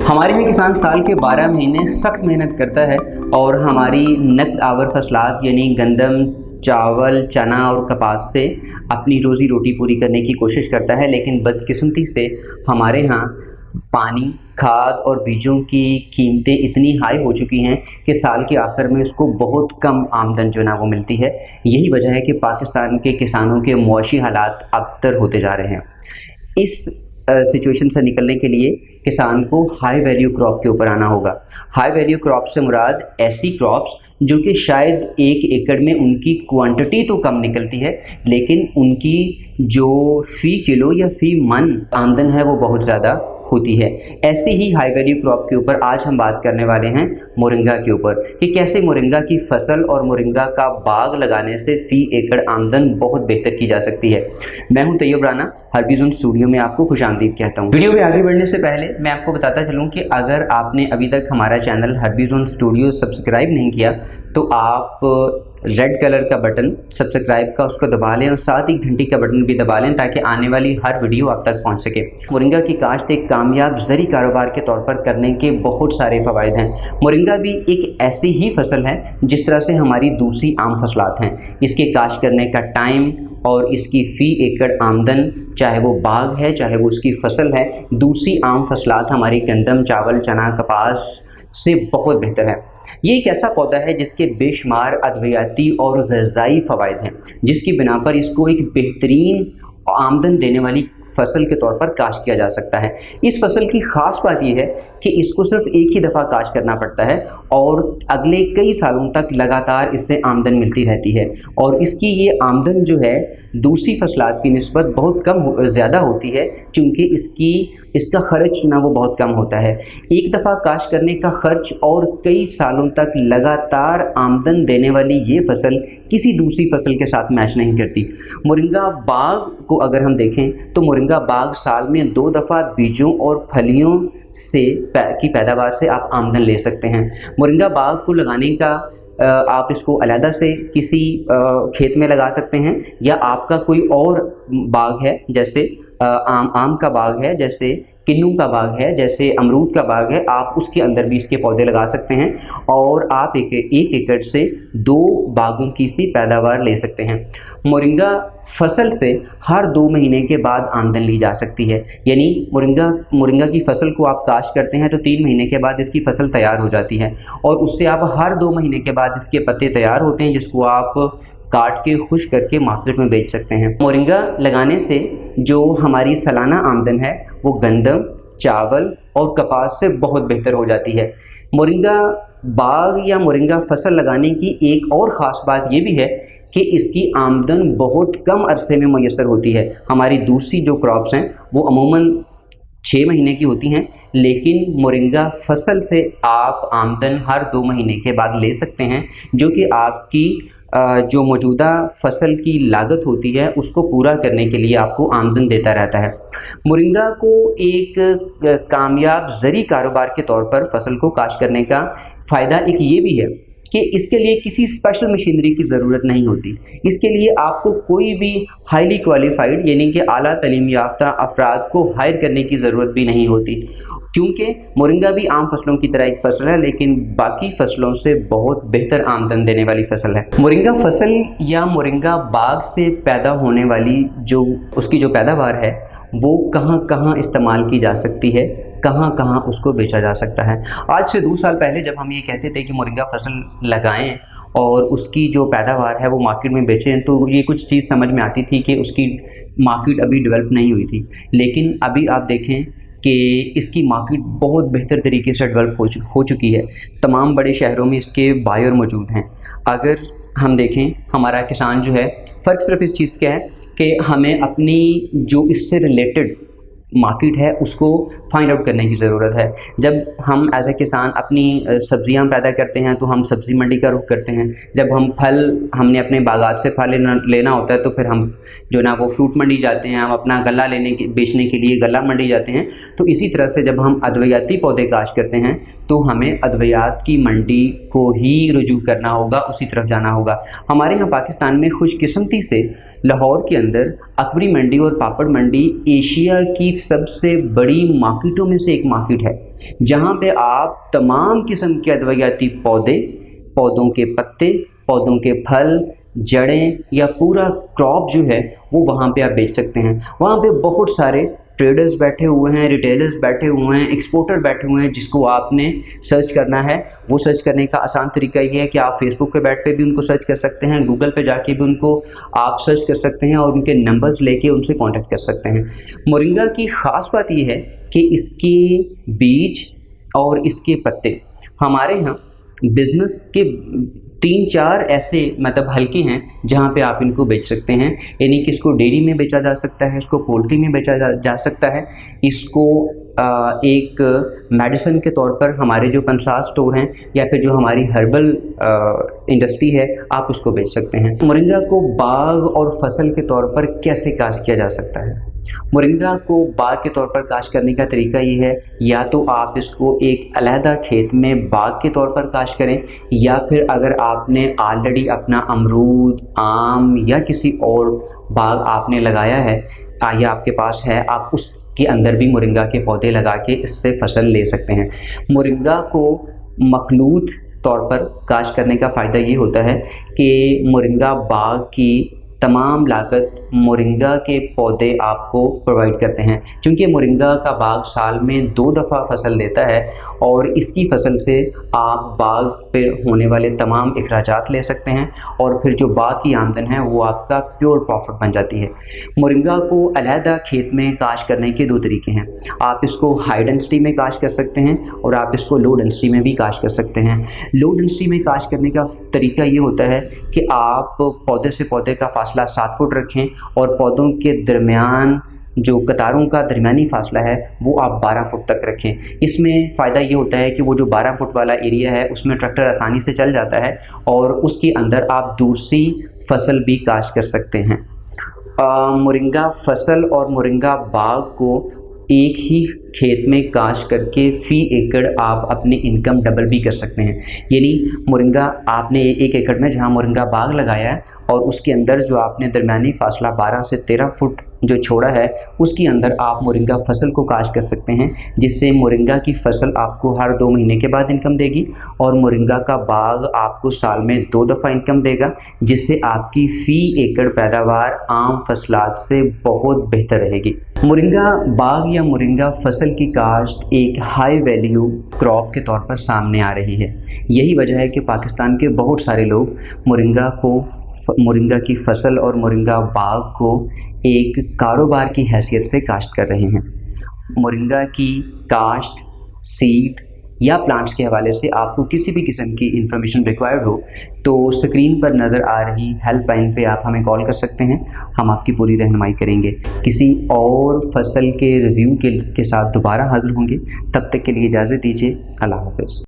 हमारे यहाँ किसान साल के 12 महीने सख्त मेहनत करता है और हमारी नकद आवर फसलात यानी गंदम, चावल, चना और कपास से अपनी रोज़ी रोटी पूरी करने की कोशिश करता है। लेकिन बदकिस्मती से हमारे यहाँ पानी, खाद और बीजों की कीमतें इतनी हाई हो चुकी हैं कि साल के आखिर में उसको बहुत कम आमदन जो ना वो मिलती है। यही वजह है कि पाकिस्तान के किसानों के मुआशी हालात अबतर होते जा रहे हैं। इस सिचुएशन से निकलने के लिए किसान को हाई वैल्यू क्रॉप के ऊपर आना होगा। हाई वैल्यू क्रॉप से मुराद ऐसी क्रॉप्स जो कि शायद 1 एकड़ में उनकी क्वांटिटी तो कम निकलती है, लेकिन उनकी जो फ़ी किलो या फ़ी मन आमदन है वो बहुत ज़्यादा होती है। ऐसी ही हाई वैल्यू क्रॉप के ऊपर आज हम बात करने वाले हैं मोरिंगा के ऊपर कि कैसे मोरिंगा की फसल और मोरिंगा का बाग लगाने से फ़ी एकड़ आमदन बहुत बेहतर की जा सकती है। मैं हूं तैयब राना, हर्बीज़ोन स्टूडियो में आपको खुशामदीद कहता हूं। वीडियो में आगे बढ़ने से पहले मैं आपको बताता चलूं कि अगर आपने अभी तक हमारा चैनल हर्बीज़ोन स्टूडियो सब्सक्राइब नहीं किया तो आप रेड कलर का बटन सब्सक्राइब का उसको दबा लें और साथ ही घंटी का बटन भी दबा लें ताकि आने वाली हर वीडियो आप तक पहुंच सके। मोरिंगा की काश्त एक कामयाब ज़री कारोबार के तौर पर करने के बहुत सारे फ़वाइद हैं। मोरिंगा भी एक ऐसी ही फसल है जिस तरह से हमारी दूसरी आम फसलात हैं। इसके काश्त करने का टाइम और इसकी फ़ी एकड़ आमदन, चाहे वो बाग है चाहे वो उसकी फसल है, दूसरी आम फसलात हमारी गंदम, चावल, चना, कपास से बहुत बेहतर है। ये एक ऐसा पौधा है जिसके बेशुमार अद्वियाती और ग़िज़ाई फ़वाइद हैं, जिसकी बिना पर इसको एक बेहतरीन आमदन देने वाली फसल के तौर पर काश्त किया जा सकता है। इस फसल की ख़ास बात यह है कि इसको सिर्फ एक ही दफ़ा काश्त करना पड़ता है और अगले कई सालों तक लगातार इससे आमदन मिलती रहती है। और इसकी ये आमदन जो है दूसरी फसलात की निस्बत बहुत कम ज़्यादा होती है, चूँकि इसका ख़र्च ना वो बहुत कम होता है। एक दफ़ा काश्त करने का ख़र्च और कई सालों तक लगातार आमदन देने वाली ये फसल किसी दूसरी फसल के साथ मैच नहीं करती। मोरिंगा बाग को अगर हम देखें तो मोरिंगा बाग साल में 2 दफ़ा बीजों और फलियों से की पैदावार से आप आमदन ले सकते हैं। मोरिंगा बाग को लगाने का आप इसको अलहदा से किसी खेत में लगा सकते हैं, या आपका कोई और बाग है जैसे आम का बाग है, जैसे किन्नू का बाग है, जैसे अमरूद का बाग है, आप उसके अंदर भी इसके पौधे लगा सकते हैं और आप एक एकड़ से 2 बागों की सी पैदावार ले सकते हैं। मोरिंगा फसल से हर 2 महीने के बाद आमदन ली जा सकती है। यानी मोरिंगा की फसल को आप काश्त करते हैं तो 3 महीने के बाद इसकी फसल तैयार हो जाती है और उससे आप हर 2 महीने के बाद इसके पत्ते तैयार होते हैं, जिसको आप काट के खुश करके मार्केट में बेच सकते हैं। मोरिंगा लगाने से जो हमारी सालाना आमदन है वो गंदम, चावल और कपास से बहुत बेहतर हो जाती है। मोरिंगा बाग या मोरिंगा फसल लगाने की एक और ख़ास बात ये भी है कि इसकी आमदन बहुत कम अरसे में मैसर होती है। हमारी दूसरी जो क्रॉप्स हैं वो अमूमन 6 महीने की होती हैं, लेकिन मोरिंगा फसल से आप आमदन हर 2 महीने के बाद ले सकते हैं, जो कि आपकी जो मौजूदा फसल की लागत होती है उसको पूरा करने के लिए आपको आमदन देता रहता है। मोरिंगा को एक कामयाब ज़री कारोबार के तौर पर फसल को काश्त करने का फ़ायदा एक ये भी है कि इसके लिए किसी स्पेशल मशीनरी की ज़रूरत नहीं होती। इसके लिए आपको कोई भी हाईली क्वालिफाइड यानी कि आला तालीम याफ्ता अफराद को हायर करने की ज़रूरत भी नहीं होती, क्योंकि मोरिंगा भी आम फसलों की तरह एक फसल है, लेकिन बाकी फसलों से बहुत बेहतर आमदन देने वाली फसल है। मोरिंगा फसल या मोरिंगा बाग से पैदा होने वाली उसकी जो पैदावार है वो कहाँ कहाँ इस्तेमाल की जा सकती है, कहाँ कहाँ उसको बेचा जा सकता है। आज से 2 साल पहले जब हम ये कहते थे कि मोरिंगा फसल लगाएं और उसकी जो पैदावार है वो मार्केट में बेचें, तो ये कुछ चीज़ समझ में आती थी कि उसकी मार्केट अभी डेवलप नहीं हुई थी। लेकिन अभी आप देखें कि इसकी मार्केट बहुत बेहतर तरीके से डेवलप हो चुकी है। तमाम बड़े शहरों में इसके बायर मौजूद हैं। अगर हम देखें हमारा किसान जो है, फ़र्क सिर्फ इस चीज़ का है कि हमें अपनी जो इससे रिलेटेड मार्केट है उसको फाइंड आउट करने की ज़रूरत है। जब हम एज ए किसान अपनी सब्जियां पैदा करते हैं तो हम सब्ज़ी मंडी का रुख करते हैं। जब हमने अपने बागात से फल लेना होता है तो फिर हम जो ना वो फ्रूट मंडी जाते हैं, हम अपना गल्ला बेचने के लिए गल्ला मंडी जाते हैं। तो इसी तरह से जब हम अद्वियाती पौधे काश्त करते हैं तो हमें अद्वियात की मंडी को ही रुजू करना होगा, उसी तरफ जाना होगा। हमारे यहाँ पाकिस्तान में खुशकिस्मती से लाहौर के अंदर अकबरी मंडी और पापड़ मंडी एशिया की सबसे बड़ी मार्केटों में से एक मार्केट है, जहां पे आप तमाम किस्म के अद्वियाती पौधे, पौधों के पत्ते, पौधों के फल, जड़ें या पूरा क्रॉप जो है वो वहाँ पे आप बेच सकते हैं। वहाँ पे बहुत सारे ट्रेडर्स बैठे हुए हैं, रिटेलर्स बैठे हुए हैं, एक्सपोर्टर बैठे हुए हैं, जिसको आपने सर्च करना है। वो सर्च करने का आसान तरीका ये है कि आप फेसबुक पे बैठ के भी उनको सर्च कर सकते हैं, गूगल पे जाके भी उनको आप सर्च कर सकते हैं और उनके नंबर्स लेके उनसे कांटेक्ट कर सकते हैं। मोरिंगा की ख़ास बात ये है कि इसके बीज और इसके पत्ते हमारे यहाँ बिज़नेस के 3-4 ऐसे मतलब हल्के हैं जहाँ पे आप इनको बेच सकते हैं। यानी कि इसको डेयरी में बेचा जा सकता है, इसको पोल्ट्री में बेचा जा सकता है, इसको एक मेडिसिन के तौर पर हमारे जो पंसार स्टोर हैं या फिर जो हमारी हर्बल इंडस्ट्री है, आप उसको बेच सकते हैं। मोरिंगा को बाग और फसल के तौर पर कैसे काश्त किया जा सकता है? मोरिंगा को बाग के तौर पर काश्त करने का तरीका ये है, या तो आप इसको एक अलहदा खेत में बाग के तौर पर काश्त करें, या फिर अगर आपने ऑलरेडी अपना अमरूद, आम या किसी और बाग आपने लगाया है या आपके पास है, आप उसके अंदर भी मोरिंगा के पौधे लगा के इससे फसल ले सकते हैं। मोरिंगा को मखलूत तौर पर काश्त करने का फ़ायदा ये होता है कि मोरिंगा बाग की तमाम लागत मोरिंगा के पौधे आपको प्रोवाइड करते हैं, क्योंकि मोरिंगा का बाग साल में 2 दफ़ा फसल देता है और इसकी फसल से आप बाग पर होने वाले तमाम अखराजात ले सकते हैं और फिर जो बाग की आमदन है वो आपका प्योर प्रॉफिट बन जाती है। मोरिंगा को अलहदा खेत में काश्त करने के 2 तरीके हैं। आप इसको हाई डेंसिटी में काश्त कर सकते हैं और आप इसको लो डेंसिटी में भी काश्त कर सकते हैं। लो डेंसिटी में काश्त करने का तरीका ये होता है कि आप पौधे से पौधे का फासला 7 फुट रखें और पौधों के दरमियान जो कतारों का दरमियानी फासला है वो आप 12 फुट तक रखें। इसमें फ़ायदा ये होता है कि वो जो 12 फुट वाला एरिया है उसमें ट्रैक्टर आसानी से चल जाता है और उसके अंदर आप दूसरी फसल भी काश्त कर सकते हैं। मोरिंगा फसल और मोरिंगा बाग को एक ही खेत में काश्त करके फ़ी एकड़ आप अपनी इनकम डबल भी कर सकते हैं। यानी मोरिंगा आपने 1 एकड़ में जहां मोरिंगा बाग लगाया है और उसके अंदर जो आपने दरमियानी फासला 12 से 13 फुट जो छोड़ा है उसके अंदर आप मोरिंगा फसल को काश्त कर सकते हैं, जिससे मोरिंगा की फसल आपको हर 2 महीने के बाद इनकम देगी और मोरिंगा का बाग आपको साल में 2 दफ़ा इनकम देगा, जिससे आपकी फ़ी एकड़ पैदावार आम फसलात से बहुत बेहतर रहेगी। मोरिंगा बाग या मोरिंगा फसल की काश्त एक हाई वैल्यू क्रॉप के तौर पर सामने आ रही है। यही वजह है कि पाकिस्तान के बहुत सारे लोग मोरिंगा की फसल और मोरिंगा बाग को एक कारोबार की हैसियत से काश्त कर रहे हैं। मोरिंगा की काश्त, सीड या प्लांट्स के हवाले से आपको किसी भी किस्म की इंफॉर्मेशन रिक्वायर्ड हो तो स्क्रीन पर नज़र आ रही हेल्पलाइन पे आप हमें कॉल कर सकते हैं, हम आपकी पूरी रहनुमाई करेंगे। किसी और फसल के रिव्यू के साथ दोबारा हाजिर होंगे, तब तक के लिए इजाज़त दीजिए। अल्लाह हाफ़िज़।